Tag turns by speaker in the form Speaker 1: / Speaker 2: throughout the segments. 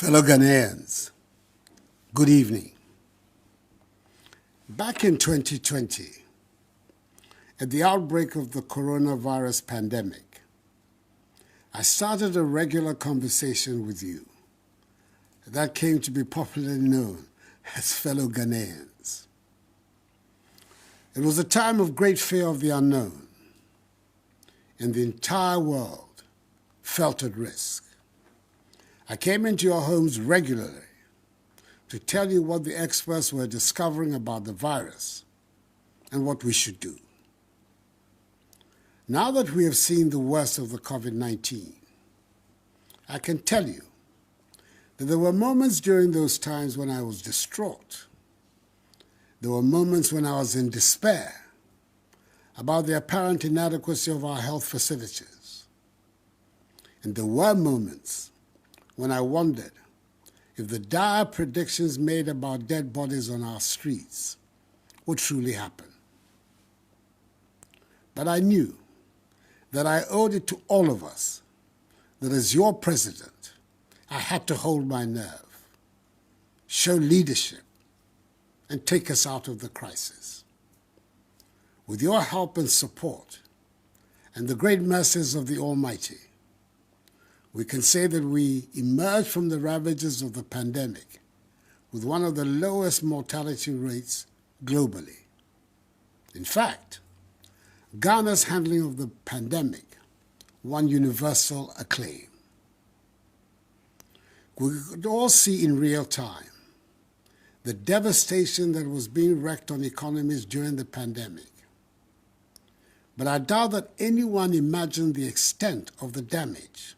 Speaker 1: Fellow Ghanaians, good evening. Back in 2020, at the outbreak of the coronavirus pandemic, I started a regular conversation with you that came to be popularly known as fellow Ghanaians. It was a time of great fear of the unknown, and the entire world felt at risk. I came into your homes regularly to tell you what the experts were discovering about the virus and what we should do. Now that we have seen the worst of the COVID-19, I can tell you that there were moments during those times when I was distraught. There were moments when I was in despair about the apparent inadequacy of our health facilities. And there were moments when I wondered if the dire predictions made about dead bodies on our streets would truly happen. But I knew that I owed it to all of us that as your president, I had to hold my nerve, show leadership, and take us out of the crisis. With your help and support, and the great mercies of the Almighty, we can say that we emerged from the ravages of the pandemic with one of the lowest mortality rates globally. In fact, Ghana's handling of the pandemic won universal acclaim. We could all see in real time the devastation that was being wreaked on economies during the pandemic. But I doubt that anyone imagined the extent of the damage.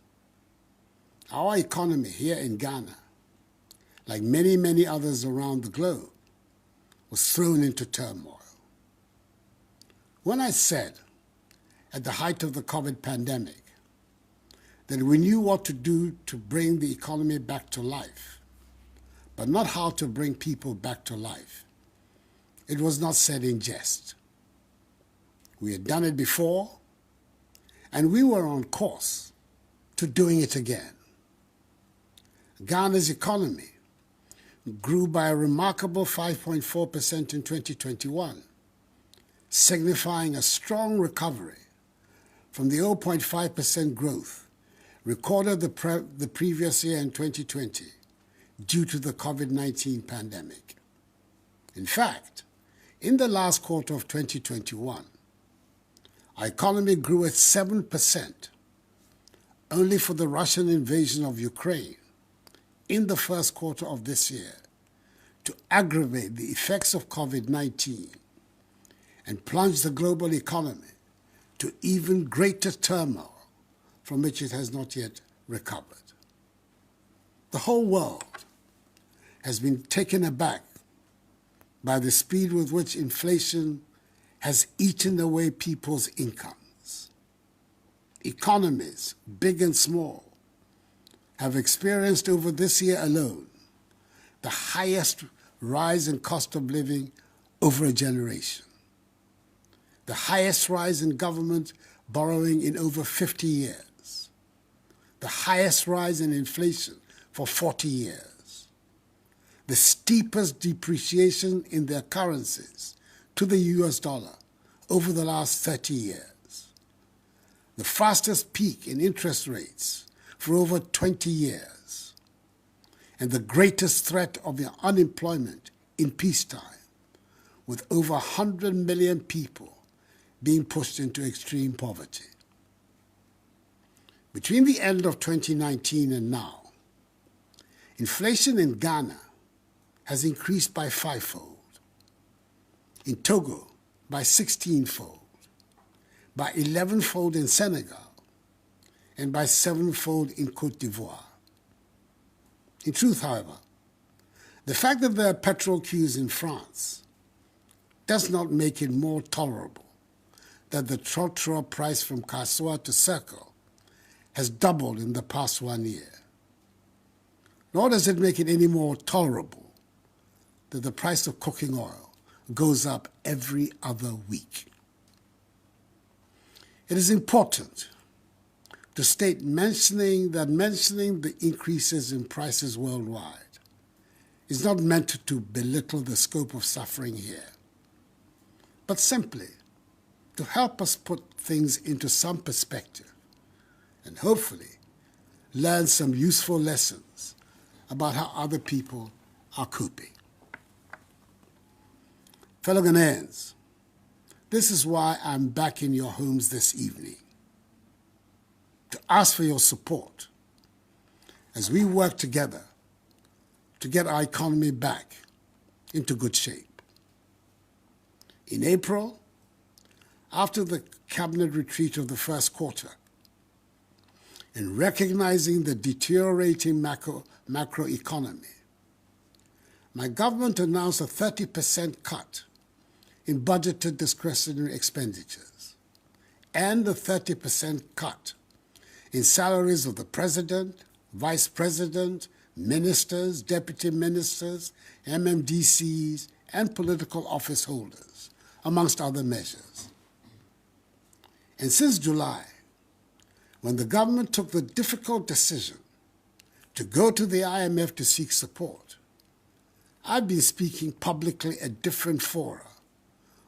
Speaker 1: Our economy here in Ghana, like many, many others around the globe, was thrown into turmoil. When I said, at the height of the COVID pandemic, that we knew what to do to bring the economy back to life, but not how to bring people back to life, it was not said in jest. We had done it before, and we were on course to doing it again. Ghana's economy grew by a remarkable 5.4% in 2021, signifying a strong recovery from the 0.5% growth recorded the previous year in 2020 due to the COVID-19 pandemic. In fact, in the last quarter of 2021, our economy grew at 7%, only for the Russian invasion of Ukraine in the first quarter of this year to aggravate the effects of COVID-19 and plunge the global economy to even greater turmoil from which it has not yet recovered. The whole world has been taken aback by the speed with which inflation has eaten away people's incomes. Economies, big and small, have experienced over this year alone the highest rise in cost of living over a generation, the highest rise in government borrowing in over 50 years, the highest rise in inflation for 40 years, the steepest depreciation in their currencies to the US dollar over the last 30 years, the fastest peak in interest rates for over 20 years, and the greatest threat of unemployment in peacetime, with over 100 million people being pushed into extreme poverty. Between the end of 2019 and now, inflation in Ghana has increased by 5-fold, in Togo by 16-fold, by 11-fold in Senegal, and by 7-fold in Côte d'Ivoire. In truth, however, the fact that there are petrol queues in France does not make it more tolerable that the trottoir price from Kassoa to Circle has doubled in the past 1 year. Nor does it make it any more tolerable that the price of cooking oil goes up every other week. It is important to state mentioning the increases in prices worldwide is not meant to belittle the scope of suffering here, but simply to help us put things into some perspective and hopefully learn some useful lessons about how other people are coping. Fellow Ghanaians, this is why I'm back in your homes this evening, to ask for your support as we work together to get our economy back into good shape. In April, after the cabinet retreat of the first quarter, in recognizing the deteriorating macroeconomy, my government announced a 30% cut in budgeted discretionary expenditures and a 30% cut in salaries of the president, vice president, ministers, deputy ministers, MMDCs, and political office holders, amongst other measures. And since July, when the government took the difficult decision to go to the IMF to seek support, I've been speaking publicly at different fora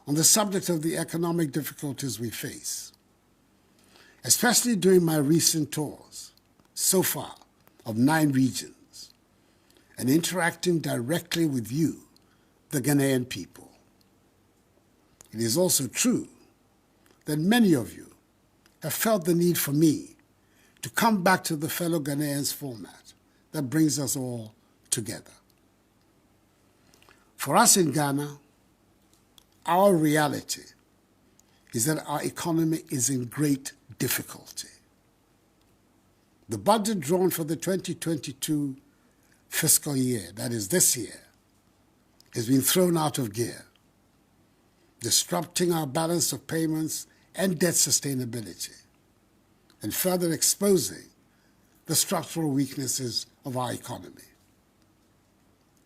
Speaker 1: on the subject of the economic difficulties we face, especially during my recent tours, so far, of 9 regions, and interacting directly with you, the Ghanaian people. It is also true that many of you have felt the need for me to come back to the fellow Ghanaians format that brings us all together. For us in Ghana, our reality is that our economy is in great difficulty. The budget drawn for the 2022 fiscal year, that is this year, has been thrown out of gear, disrupting our balance of payments and debt sustainability, and further exposing the structural weaknesses of our economy.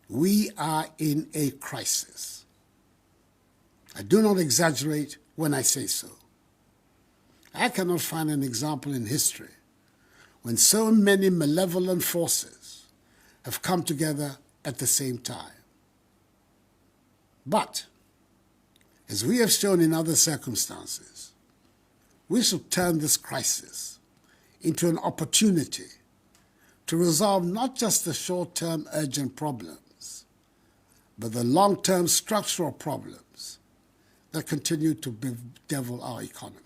Speaker 1: We are in a crisis. I do not exaggerate when I say so. I cannot find an example in history when so many malevolent forces have come together at the same time. But, as we have shown in other circumstances, we should turn this crisis into an opportunity to resolve not just the short-term urgent problems, but the long-term structural problems that continue to bedevil our economy.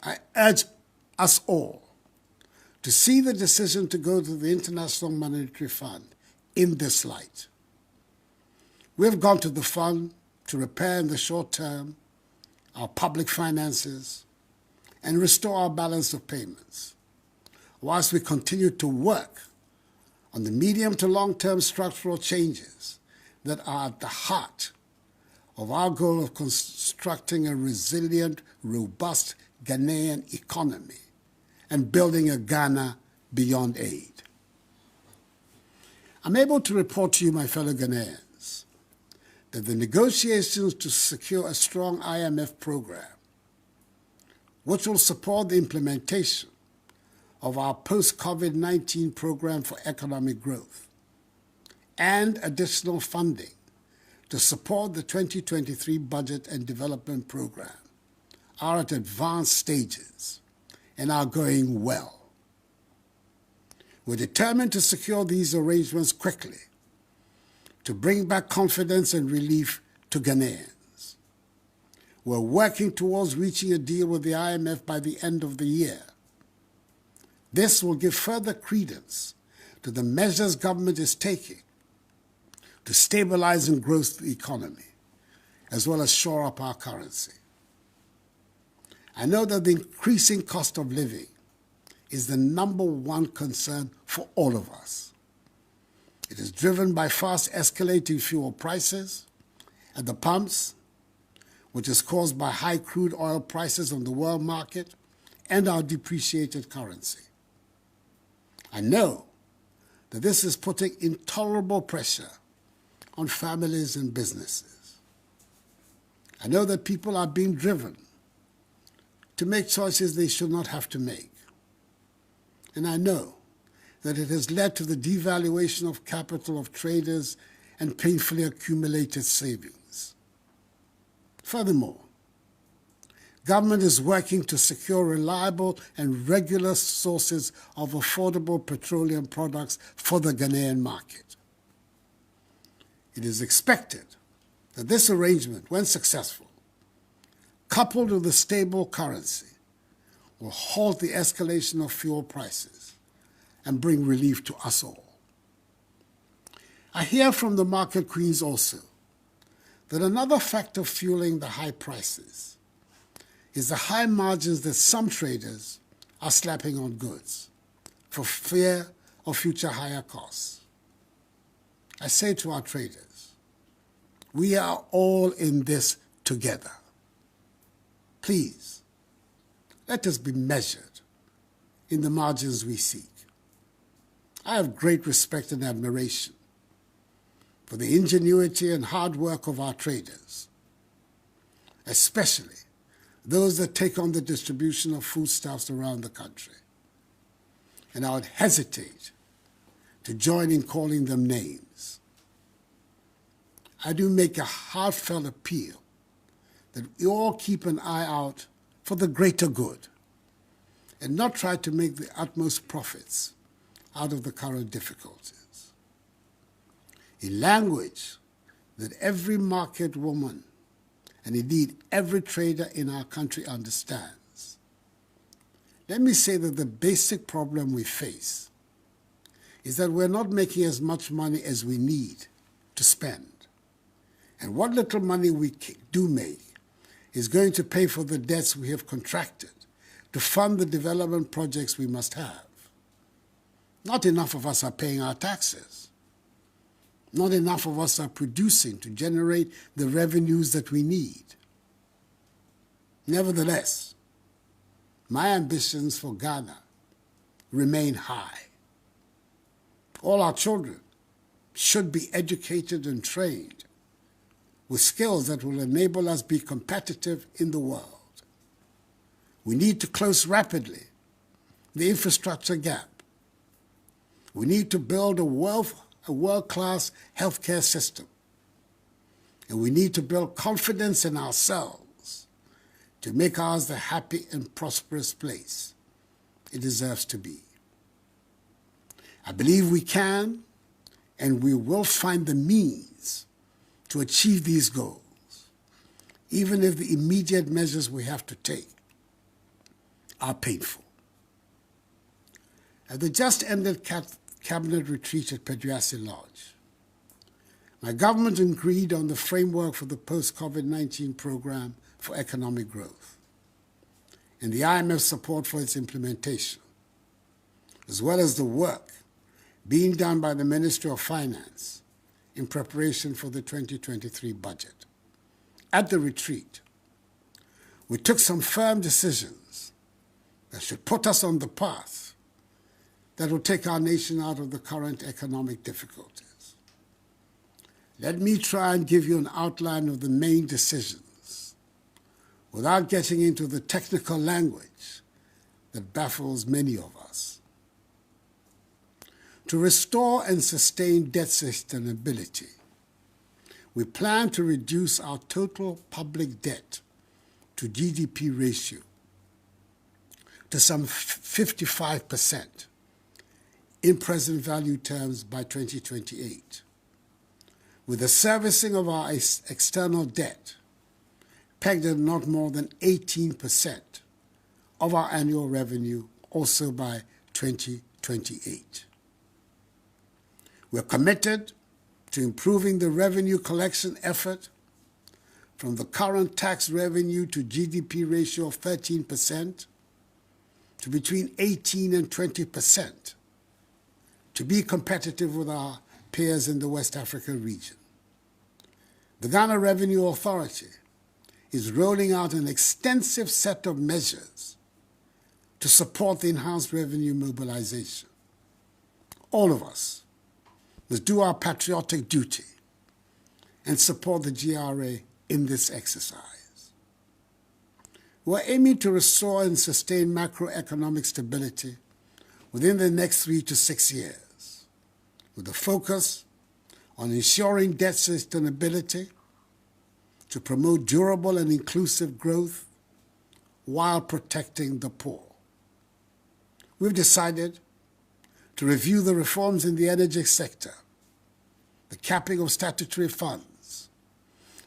Speaker 1: I urge us all to see the decision to go to the International Monetary Fund in this light. We have gone to the fund to repair in the short term our public finances and restore our balance of payments, whilst we continue to work on the medium to long-term structural changes that are at the heart of our goal of constructing a resilient, robust Ghanaian economy and building a Ghana beyond aid. I'm able to report to you, my fellow Ghanaians, that the negotiations to secure a strong IMF program, which will support the implementation of our post-COVID-19 program for economic growth, and additional funding to support the 2023 budget and development program, are at advanced stages and are going well. We're determined to secure these arrangements quickly to bring back confidence and relief to Ghanaians. We're working towards reaching a deal with the IMF by the end of the year. This will give further credence to the measures government is taking to stabilize and grow the economy, as well as shore up our currency. I know that the increasing cost of living is the #1 concern for all of us. It is driven by fast escalating fuel prices at the pumps, which is caused by high crude oil prices on the world market and our depreciated currency. I know that this is putting intolerable pressure on families and businesses. I know that people are being driven to make choices they should not have to make. And I know that it has led to the devaluation of capital of traders and painfully accumulated savings. Furthermore, government is working to secure reliable and regular sources of affordable petroleum products for the Ghanaian market. It is expected that this arrangement, when successful, coupled with a stable currency, will halt the escalation of fuel prices and bring relief to us all. I hear from the market queens also that another factor fueling the high prices is the high margins that some traders are slapping on goods for fear of future higher costs. I say to our traders, we are all in this together. Please, let us be measured in the margins we seek. I have great respect and admiration for the ingenuity and hard work of our traders, especially those that take on the distribution of foodstuffs around the country. And I would hesitate to join in calling them names. I do make a heartfelt appeal that we all keep an eye out for the greater good and not try to make the utmost profits out of the current difficulties. In language that every market woman and indeed every trader in our country understands, let me say that the basic problem we face is that we're not making as much money as we need to spend. And what little money we do make is going to pay for the debts we have contracted to fund the development projects we must have. Not enough of us are paying our taxes. Not enough of us are producing to generate the revenues that we need. Nevertheless, my ambitions for Ghana remain high. All our children should be educated and trained with skills that will enable us to be competitive in the world. We need to close rapidly the infrastructure gap. We need to build a world-class healthcare system. And we need to build confidence in ourselves to make ours the happy and prosperous place it deserves to be. I believe we can and we will find the means to achieve these goals, even if the immediate measures we have to take are painful. At the just-ended cabinet retreat at Peduasi Lodge, my government agreed on the framework for the post-COVID-19 program for economic growth and the IMF support for its implementation, as well as the work being done by the Ministry of Finance in preparation for the 2023 budget. At the retreat, we took some firm decisions that should put us on the path that will take our nation out of the current economic difficulties. Let me try and give you an outline of the main decisions without getting into the technical language that baffles many of us. To restore and sustain debt sustainability, we plan to reduce our total public debt to GDP ratio to some 55% in present value terms by 2028, with the servicing of our external debt pegged at not more than 18% of our annual revenue also by 2028. We're committed to improving the revenue collection effort from the current tax revenue to GDP ratio of 13% to between 18 and 20% to be competitive with our peers in the West African region. The Ghana Revenue Authority is rolling out an extensive set of measures to support the enhanced revenue mobilization. All of us must do our patriotic duty and support the GRA in this exercise. We're aiming to restore and sustain macroeconomic stability within the next 3 to 6 years, with a focus on ensuring debt sustainability to promote durable and inclusive growth while protecting the poor. We've decided to review the reforms in the energy sector, the capping of statutory funds,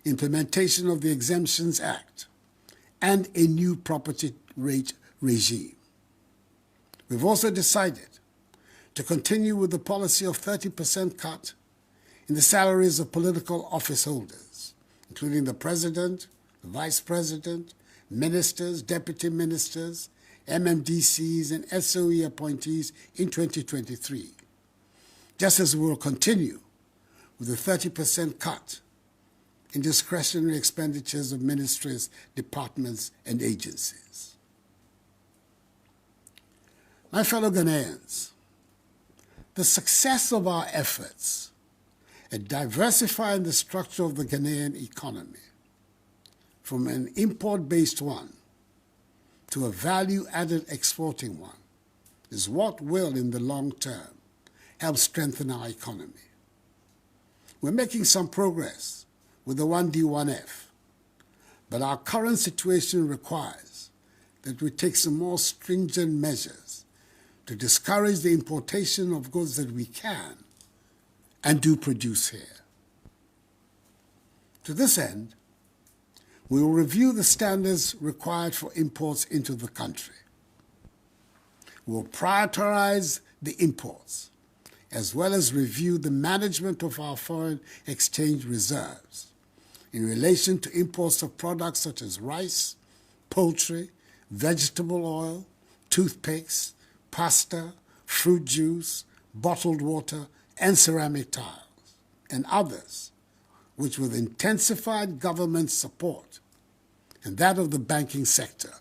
Speaker 1: implementation of the Exemptions Act, and a new property rate regime. We've also decided to continue with the policy of 30% cut in the salaries of political office holders, including the President, the Vice President, ministers, deputy ministers, MMDCs, and SOE appointees in 2023, just as we will continue with the 30% cut in discretionary expenditures of ministries, departments, and agencies. My fellow Ghanaians, the success of our efforts at diversifying the structure of the Ghanaian economy from an import-based one to a value-added exporting one is what will, in the long term, help strengthen our economy. We're making some progress with the 1D1F, but our current situation requires that we take some more stringent measures to discourage the importation of goods that we can and do produce here. To this end, we will review the standards required for imports into the country. We will prioritize the imports, as well as review the management of our foreign exchange reserves in relation to imports of products such as rice, poultry, vegetable oil, toothpicks, pasta, fruit juice, bottled water, and ceramic tiles, and others, which with intensified government support and that of the banking sector,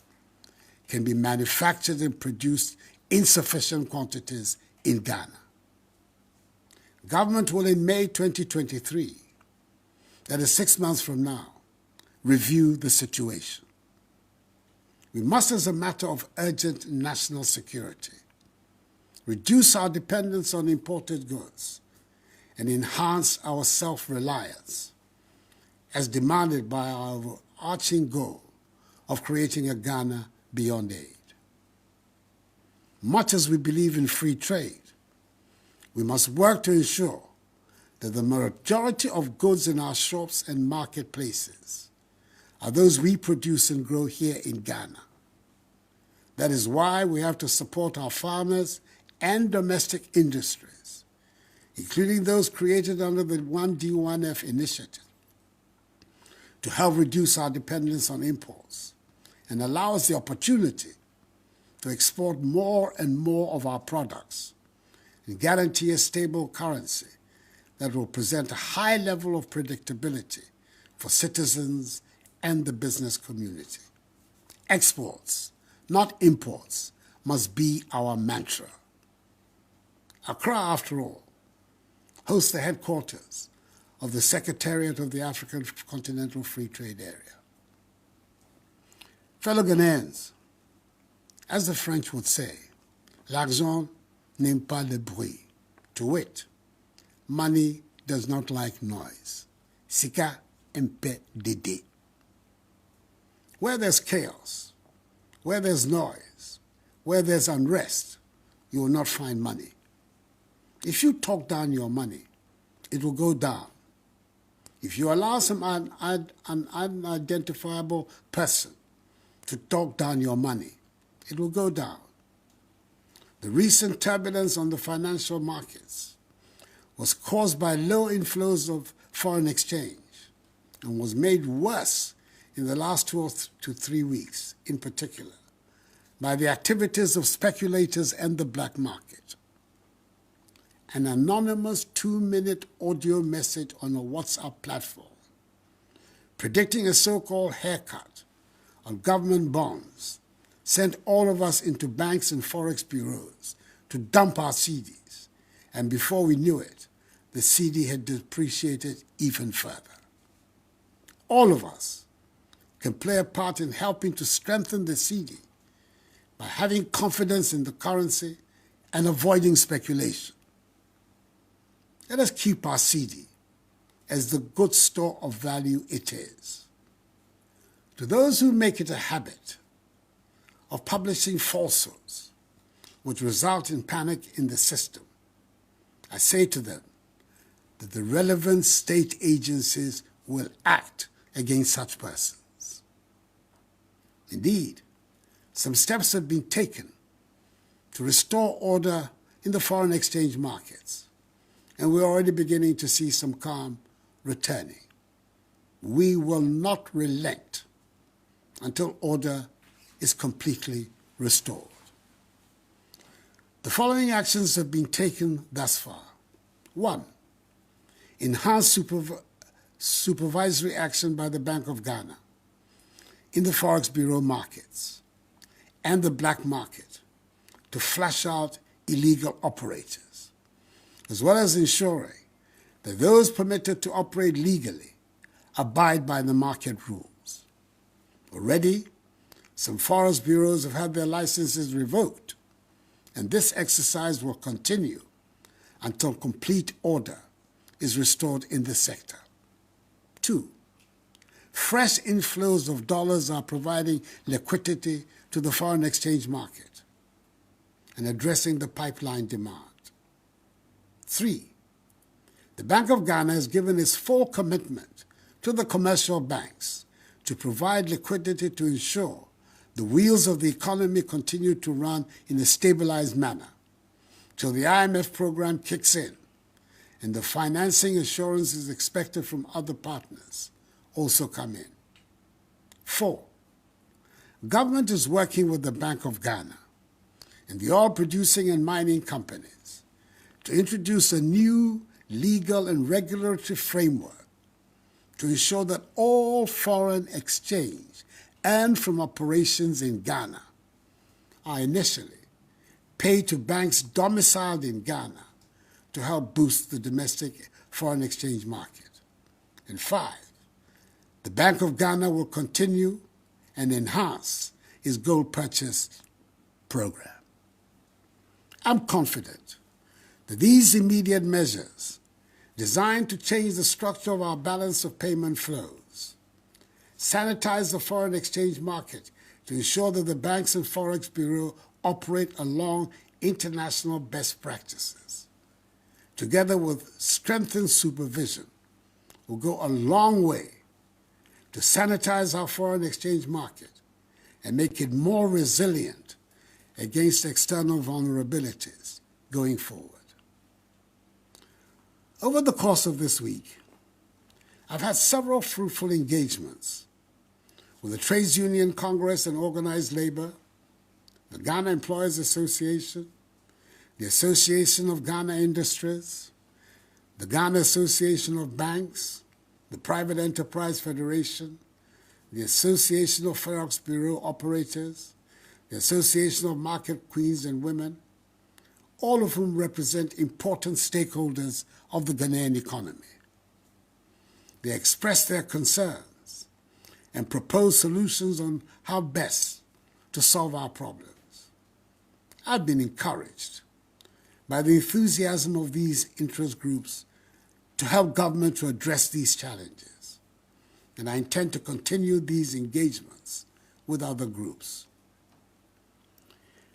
Speaker 1: can be manufactured and produced in sufficient quantities in Ghana. Government will in May 2023, that is 6 months from now, review the situation. We must, as a matter of urgent national security, reduce our dependence on imported goods and enhance our self-reliance, as demanded by our overarching goal of creating a Ghana beyond aid. Much as we believe in free trade, we must work to ensure that the majority of goods in our shops and marketplaces are those we produce and grow here in Ghana. That is why we have to support our farmers and domestic industries, including those created under the 1D1F initiative, to help reduce our dependence on imports and allow us the opportunity to export more and more of our products and guarantee a stable currency that will present a high level of predictability for citizens and the business community. Exports, not imports, must be our mantra. Accra, after all, hosts the headquarters of the Secretariat of the African Continental Free Trade Area. Fellow Ghanaians, as the French would say, l'argent n'aime pas le bruit. To wit, money does not like noise. Sika mpe dede. Where there's chaos, where there's noise, where there's unrest, you will not find money. If you talk down your money, it will go down. If you allow some unidentifiable person to talk down your money, it will go down. The recent turbulence on the financial markets was caused by low inflows of foreign exchange and was made worse in the last 2 to 3 weeks, in particular, by the activities of speculators and the black market. An anonymous 2-minute audio message on a WhatsApp platform predicting a so-called haircut on government bonds sent all of us into banks and forex bureaus to dump our CDs, and before we knew it, the CD had depreciated even further. All of us, can play a part in helping to strengthen the cedi by having confidence in the currency and avoiding speculation. Let us keep our cedi as the good store of value it is. To those who make it a habit of publishing falsehoods which result in panic in the system, I say to them that the relevant state agencies will act against such persons. Indeed, some steps have been taken to restore order in the foreign exchange markets, and we're already beginning to see some calm returning. We will not relent until order is completely restored. The following actions have been taken thus far. 1. Enhanced supervisory action by the Bank of Ghana in the Forex Bureau markets and the black market to flush out illegal operators, as well as ensuring that those permitted to operate legally abide by the market rules. Already, some Forex bureaus have had their licenses revoked, and this exercise will continue until complete order is restored in the sector. 2. Fresh inflows of dollars are providing liquidity to the foreign exchange market and addressing the pipeline demand. 3. The Bank of Ghana has given its full commitment to the commercial banks to provide liquidity to ensure the wheels of the economy continue to run in a stabilized manner till the IMF program kicks in and the financing assurances expected from other partners also come in. 4. Government is working with the Bank of Ghana and the oil producing and mining companies to introduce a new legal and regulatory framework to ensure that all foreign exchange and from operations in Ghana are initially paid to banks domiciled in Ghana to help boost the domestic foreign exchange market. And 5, the Bank of Ghana will continue and enhance its gold purchase program. I'm confident that these immediate measures, designed to change the structure of our balance of payment flows, sanitize the foreign exchange market to ensure that the banks and Forex Bureau operate along international best practices, together with strengthened supervision, will go a long way to sanitize our foreign exchange market and make it more resilient against external vulnerabilities going forward. Over the course of this week, I've had several fruitful engagements with the Trades Union Congress and Organized Labor, the Ghana Employers Association, the Association of Ghana Industries, the Ghana Association of Banks, the Private Enterprise Federation, the Association of Forex Bureau Operators, the Association of Market Queens and Women, all of whom represent important stakeholders of the Ghanaian economy. They expressed their concerns and proposed solutions on how best to solve our problems. I've been encouraged by the enthusiasm of these interest groups to help government to address these challenges, and I intend to continue these engagements with other groups.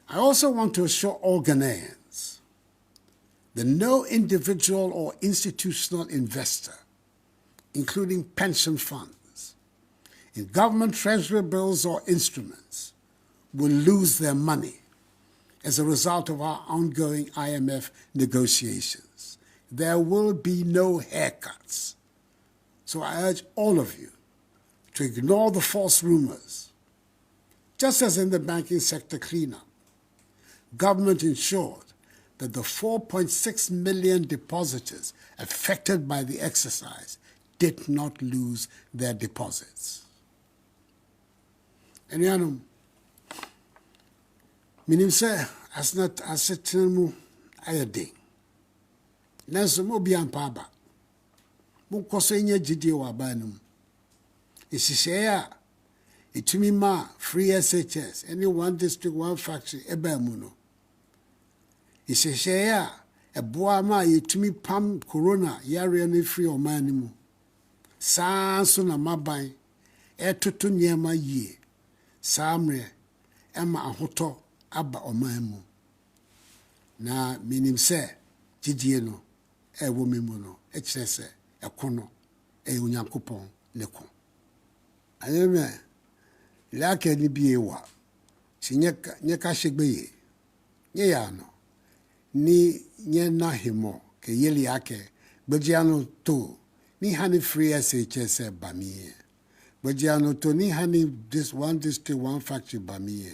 Speaker 1: I also want to assure all Ghanaians that no individual or institutional investor, including pension funds, in government treasury bills or instruments, will lose their money as a result of our ongoing IMF negotiations. There will be no haircuts. So I urge all of you to ignore the false rumors. Just as in the banking sector cleanup, government ensured that the 4.6 million depositors affected by the exercise did not lose their deposits. And you minim sɛ asnat asetena mu ayɛ den. Nanso mo bi ampa aba. Mo nkɔ so nya gyidie wɔ aban no mu. Nhyehyɛe a Itumi ma free SHS, any one district, one factory, ebemuno. Isheshea, a boama, itumi pam corona, yari ni free or manimu. Sanso na mabai, tutu nyema ye, samre, ema ahoto, aba omaemu. Na minim se, jidie no, womimu no, echrese, kono, unyankopon neko. Ayeme, lake ni biyewa, si nyeka shegbe nye ya no, ni nye na himo, ke yeli ake, bejiano to, ni hani free SHS bamiye. Bejiano to, ni hani this one district, one factory bamiye.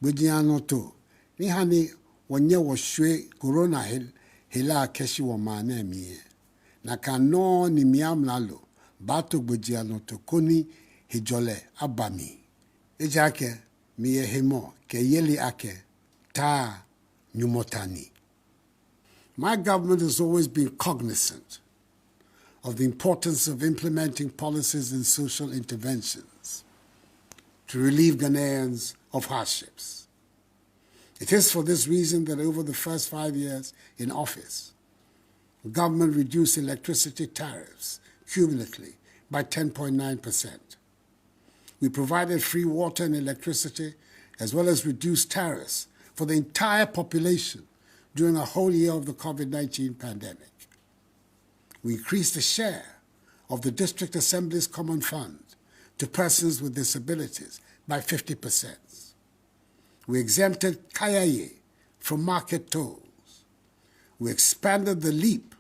Speaker 1: Bejiano to, ni hani wanye washwe corona hila keshi wa maane miye. Na kano ni miyam lalo, bato bejiano to, koni hijole abami. Ejake miye himo, ke yeli ake, ta nyumotani. My government has always been cognizant of the importance of implementing policies and social interventions to relieve Ghanaians of hardships. It is for this reason that over the first 5 years in office, the government reduced electricity tariffs cumulatively by 10.9%. We provided free water and electricity, as well as reduced tariffs for the entire population during a whole year of the COVID-19 pandemic. We increased the share of the District Assembly's Common Fund to persons with disabilities by 50%. We exempted Kayaye from market tolls. We expanded the LEAP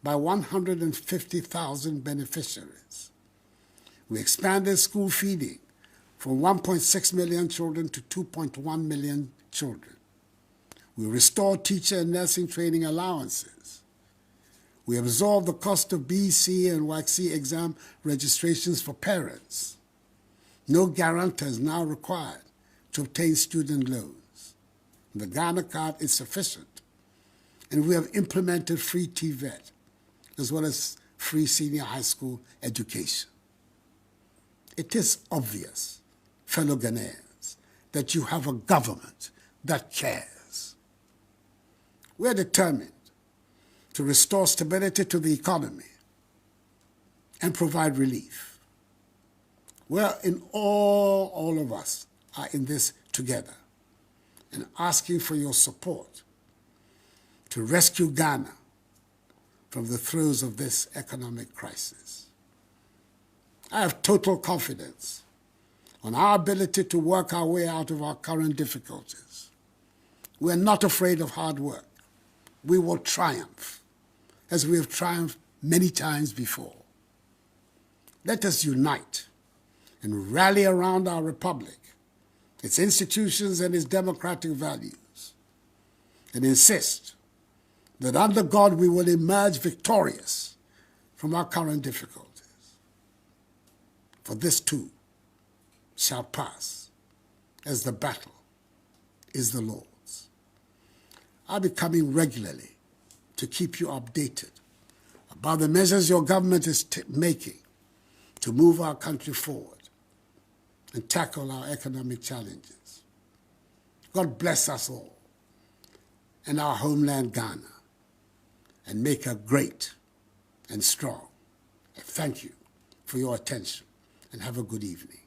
Speaker 1: by 150,000 beneficiaries. We expanded school feeding from 1.6 million children to 2.1 million children. We restored teacher and nursing training allowances. We absorbed the cost of BC and WACC exam registrations for parents. No guarantor is now required to obtain student loans. The Ghana card is sufficient. And we have implemented free TVET, as well as free senior high school education. It is obvious, fellow Ghanaians, that you have a government that cares. We're determined to restore stability to the economy and provide relief. All of us are in this together and asking for your support to rescue Ghana from the throes of this economic crisis. I have total confidence on our ability to work our way out of our current difficulties. We are not afraid of hard work. We will triumph, as we have triumphed many times before. Let us unite and rally around our republic, its institutions and its democratic values, and insist that under God we will emerge victorious from our current difficulties. For this too shall pass, as the battle is the Lord's. I'll be coming regularly to keep you updated about the measures your government is making to move our country forward and tackle our economic challenges. God bless us all and our homeland Ghana, and make her great and strong. I thank you for your attention, and have a good evening.